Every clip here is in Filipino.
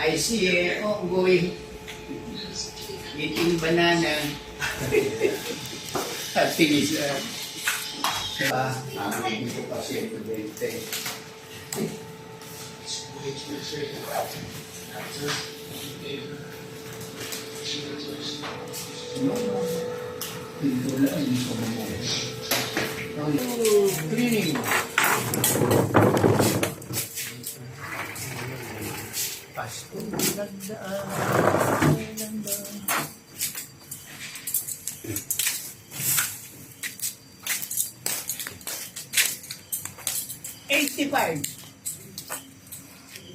I see a onggoy eating banana. Happy is hindi ko kasi ito dito. Cleaning. Pasko nagdaan. 85.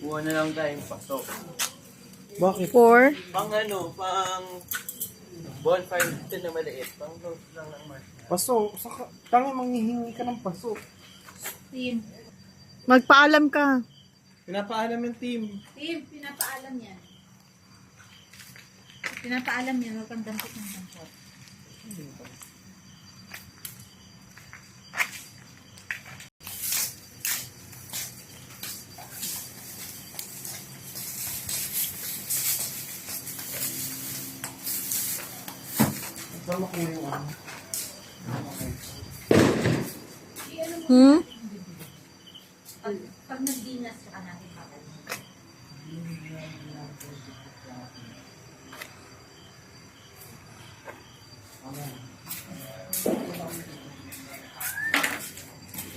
Buwan na lang tayong pasok. Bakit? Pang bonfire dito na maliit. Pang load lang ng marshmallow. Paso, tangi manghihingi ka ng paso. Team. Magpaalam ka. Pinapaalam yung team. Team, pinapaalam yan. Pinapaalam yan. Huwag kang dampot ng dampot. Tama ko yung ano. Hmm? Pag nagdinas, saka natin pakalim.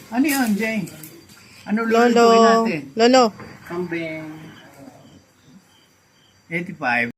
Ano yun, Jay? Ano Lolo. lulutuin natin? Lolo. Kambing. 85.